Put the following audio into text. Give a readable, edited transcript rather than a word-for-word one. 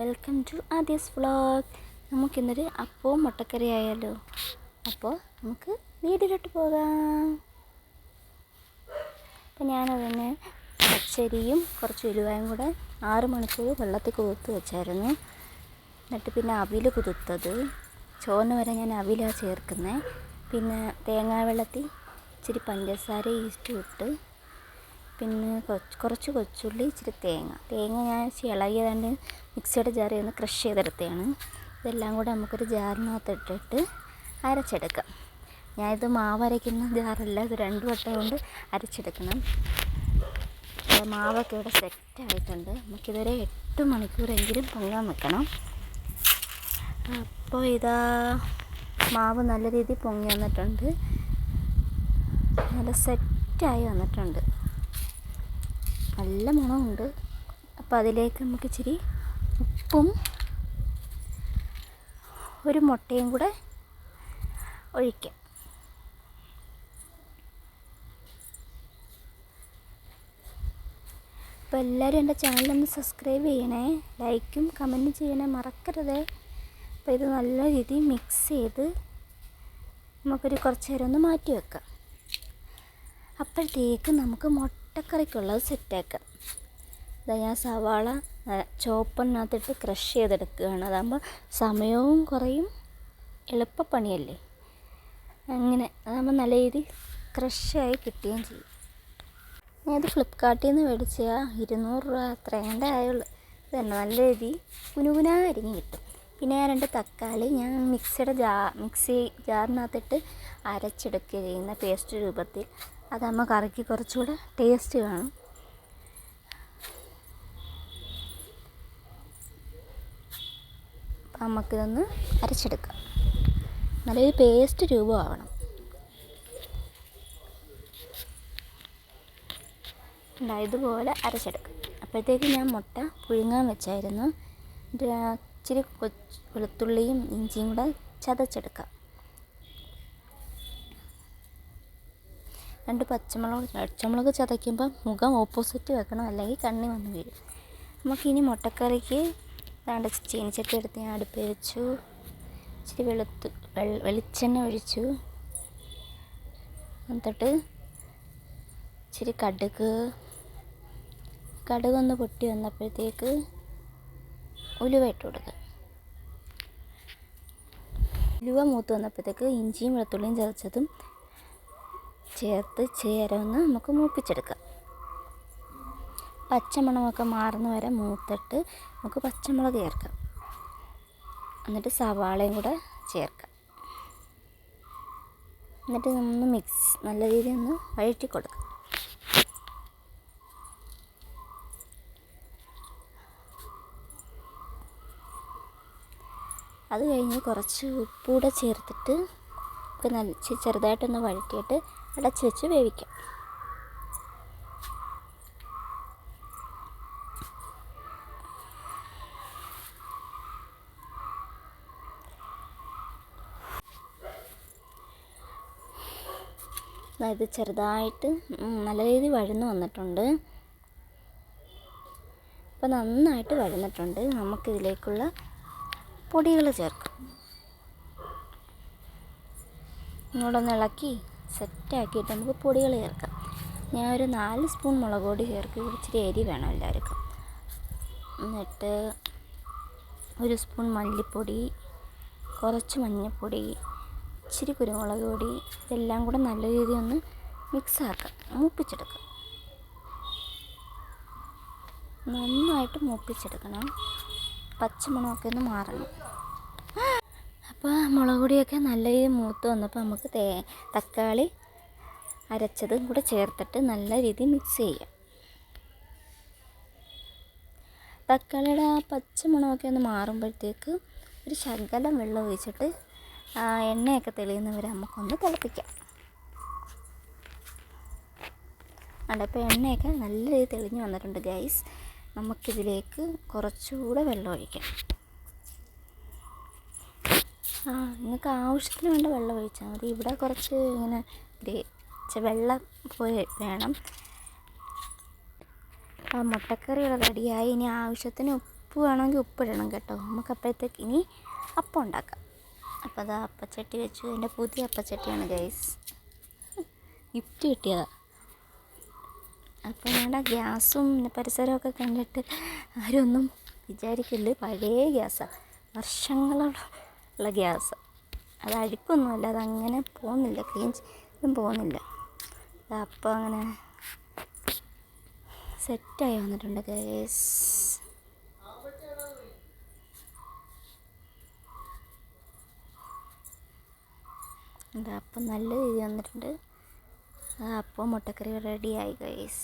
Welcome to ആദ്യസ് vlog. നമുക്കിന്നൊരു അപ്പവും മുട്ടക്കറി ആയാലോ. അപ്പോൾ നമുക്ക് വീട്ടിലോട്ട് പോകാം. അപ്പോൾ ഞാനതിന് പച്ചരിയും കുറച്ച് ഉലുവയും കൂടെ 6 മണിക്കൂർ വെള്ളത്തിൽ കുതിർത്ത് വെച്ചായിരുന്നു. എന്നിട്ട് പിന്നെ അവിൽ കുതിർത്തത് ചോറിന് വരെ ഞാൻ അവിലാണ് ചേർക്കുന്നത്. പിന്നെ തേങ്ങാ വെള്ളത്തിൽ ഇച്ചിരി പഞ്ചസാര ഈസ്റ്റ് ഇട്ട്, പിന്നെ കുറച്ച് കൊച്ചുള്ളി, ഇച്ചിരി തേങ്ങ ഞാൻ ഇളകിയതാണ്ട് മിക്സിയുടെ ജാറിൽ ഒന്ന് ക്രഷ് ചെയ്തെടുത്തതാണ്. ഇതെല്ലാം കൂടെ നമുക്കൊരു ജാറിനകത്ത് ഇട്ടിട്ട് അരച്ചെടുക്കാം. ഞാനിത് മാവ് അരയ്ക്കുന്ന ജാറല്ല, ഇത് 2 വട്ടം കൊണ്ട് അരച്ചെടുക്കണം. മാവൊക്കെ ഇവിടെ സെറ്റായിട്ടുണ്ട്. നമുക്കിതുവരെ 8 മണിക്കൂറെങ്കിലും പൊങ്ങാൻ വെക്കണം. അപ്പോൾ ഇതാ മാവ് നല്ല രീതിയിൽ പൊങ്ങി വന്നിട്ടുണ്ട്, നല്ല സെറ്റായി വന്നിട്ടുണ്ട്, നല്ല മണമുണ്ട്. അപ്പോൾ അതിലേക്ക് നമുക്ക് ഇച്ചിരി ഉപ്പും ഒരു മുട്ടയും കൂടെ ഒഴിക്കാം. അപ്പോൾ എല്ലാവരും എൻ്റെ ചാനലൊന്ന് സബ്സ്ക്രൈബ് ചെയ്യണേ, ലൈക്കും കമൻറ്റും ചെയ്യണേ മറക്കരുത്. അപ്പോൾ ഇത് നല്ല രീതിയിൽ മിക്സ് ചെയ്ത് നമുക്കൊരു കുറച്ച് നേരം ഒന്ന് മാറ്റി വെക്കാം. അപ്പോഴത്തേക്ക് നമുക്ക് മുട്ടക്കറിക്കുള്ളത് സെറ്റാക്കാം. ഇതാ ഞാൻ സവാള ചോപ്പറിനകത്തിട്ട് ക്രഷ് ചെയ്തെടുക്കുകയാണ്. അതാകുമ്പോൾ സമയവും കുറയും, എളുപ്പപ്പണിയല്ലേ. അങ്ങനെ അതാകുമ്പോൾ നല്ല രീതിയിൽ ക്രഷായി കിട്ടുകയും ചെയ്യും. ഞാനത് ഫ്ലിപ്കാർട്ടിൽ നിന്ന് മേടിച്ചാൽ 200 രൂപ അത്രേണ്ട ആയുള്ളൂ. ഇത് തന്നെ നല്ല രീതിയിൽ കുനുകുനാ അരിഞ്ഞ് കിട്ടും. പിന്നെ ഞാൻ 2 തക്കാളി ഞാൻ മിക്സി ജാറിനകത്തിട്ട് അരച്ചെടുക്കുക ചെയ്യുന്ന പേസ്റ്റ് രൂപത്തിൽ. അതാകുമ്പോൾ കറിക്ക് കുറച്ചുകൂടെ ടേസ്റ്റ് കാണും. അപ്പം നമുക്കിതൊന്ന് അരച്ചെടുക്കാം. നല്ലൊരു പേസ്റ്റ് രൂപമാവണം. ഇതുപോലെ അരച്ചെടുക്കാം. അപ്പോഴത്തേക്ക് ഞാൻ മുട്ട പുഴുങ്ങാൻ വെച്ചായിരുന്നു. ഇച്ചിരി വെളുത്തുള്ളിയും ഇഞ്ചിയും കൂടെ ചതച്ചെടുക്കാം. 2 പച്ചമുളക് ചതയ്ക്കുമ്പോൾ മുഖം ഓപ്പോസിറ്റ് വെക്കണം, അല്ലെങ്കിൽ കണ്ണി വന്ന് വീഴും. നമുക്കിനി മുട്ടക്കറിക്ക് ചീനിച്ചട്ടി എടുത്ത് ഞാൻ അടുപ്പിൽ വെച്ചു. ഇച്ചിരി വെളിച്ചെണ്ണ ഒഴിച്ചു. എന്നിട്ട് ഇച്ചിരി കടുകൊന്ന് പൊട്ടി വന്നപ്പോഴത്തേക്ക് ഉലുവ ഇട്ട് കൊടുക്കുക. ഉലുവ മൂത്ത് വന്നപ്പോഴത്തേക്ക് ഇഞ്ചിയും വെളുത്തുള്ളിയും ചതച്ചതും ചേർത്ത് ചേരൊന്ന് നമുക്ക് മൂപ്പിച്ചെടുക്കാം. പച്ചമണമൊക്കെ മാറുന്ന വരെ മൂത്തിട്ട് നമുക്ക് പച്ചമുളക് ചേർക്കാം. എന്നിട്ട് സവാളയും കൂടെ ചേർക്കാം. എന്നിട്ട് നമ്മൾ നല്ല രീതിയിൽ ഒന്ന് വഴറ്റി കൊടുക്കാം. അത് കഴിഞ്ഞ് കുറച്ച് ഉപ്പൂടെ ചേർത്തിട്ട് ചെറുതായിട്ടൊന്ന് വഴറ്റിയിട്ട് അടച്ച് വെച്ച് വേവിക്കാം. ഇത് ചെറുതായിട്ട് നല്ല രീതിയിൽ വഴന്ന് വന്നിട്ടുണ്ട്. അപ്പോൾ നന്നായിട്ട് വഴന്നിട്ടുണ്ട്. നമുക്കിതിലേക്കുള്ള പൊടികൾ ചേർക്കാം. ഇങ്ങോട്ടൊന്ന് ഇളക്കി സെറ്റാക്കിയിട്ട് നമുക്ക് പൊടികൾ ചേർക്കാം. ഞാൻ ഒരു 4 സ്പൂൺ മുളക് പൊടി ചേർക്കും. ഇച്ചിരി എരി വേണം എല്ലാവർക്കും. എന്നിട്ട് 1 സ്പൂൺ മല്ലിപ്പൊടി, കുറച്ച് മഞ്ഞൾപ്പൊടി, ഇച്ചിരി കുരുമുളക് പൊടി, ഇതെല്ലാം കൂടെ നല്ല രീതിയിൽ ഒന്ന് മിക്സാക്കാം, മൂപ്പിച്ചെടുക്കാം. നന്നായിട്ട് മൂപ്പിച്ചെടുക്കണം, പച്ചമണമൊക്കെ ഒന്ന് മാറണം. അപ്പോൾ മുളക് പൊടിയൊക്കെ നല്ല രീതിയിൽ മൂത്ത് വന്നപ്പോൾ നമുക്ക് തക്കാളി അരച്ചതും കൂടെ ചേർത്തിട്ട് നല്ല രീതിയിൽ മിക്സ് ചെയ്യാം. തക്കാളിയുടെ ആ പച്ചമണമൊക്കെ ഒന്ന് മാറുമ്പോഴത്തേക്ക് ഒരു ശകലം വെള്ളം ഒഴിച്ചിട്ട് എണ്ണയൊക്കെ തെളിയുന്നവരെ നമുക്കൊന്ന് തിളപ്പിക്കാം. അപ്പോൾ എണ്ണയൊക്കെ നല്ല രീതിയിൽ തെളിഞ്ഞ് വന്നിട്ടുണ്ട് ഗൈസ്. നമുക്കിതിലേക്ക് കുറച്ചുകൂടെ വെള്ളം ഒഴിക്കാം. നിങ്ങൾക്ക് ആവശ്യത്തിന് വേണ്ട വെള്ളം ഒഴിച്ചാൽ മതി. ഇവിടെ കുറച്ച് ഇങ്ങനെ വെള്ളം പോയി വേണം. മുട്ടക്കറി റെഡിയായി. ഇനി ആവശ്യത്തിന് ഉപ്പ് വേണമെങ്കിൽ ഉപ്പിടണം കേട്ടോ. നമുക്ക് അപ്പോഴത്തേക്ക് ഇനി അപ്പം ഉണ്ടാക്കാം. അപ്പോൾ അതാ അപ്പച്ചട്ടി വെച്ചു. എൻ്റെ പുതിയ അപ്പച്ചട്ടിയാണ് ഗൈസ്, ഗിഫ്റ്റ് കിട്ടിയതാണ്. അപ്പോൾ ഞങ്ങളുടെ ഗ്യാസും പരിസരമൊക്കെ കണ്ടിട്ട് ആരും ഒന്നും വിചാരിക്കില്ല, പഴയ ഗ്യാസാണ്, വർഷങ്ങളുള്ള ഗ്യാസ്. അത് അഴുക്കൊന്നുമല്ല, അതങ്ങനെ പോകുന്നില്ല, ക്ലീൻ ചെയ്തും പോകുന്നില്ല. അപ്പോൾ അങ്ങനെ സെറ്റായി വന്നിട്ടുണ്ട് ഗൈസ്. അപ്പം നല്ല രീതി വന്നിട്ടുണ്ട്. അപ്പം മുട്ടക്കറി റെഡിയായി ഗൈസ്.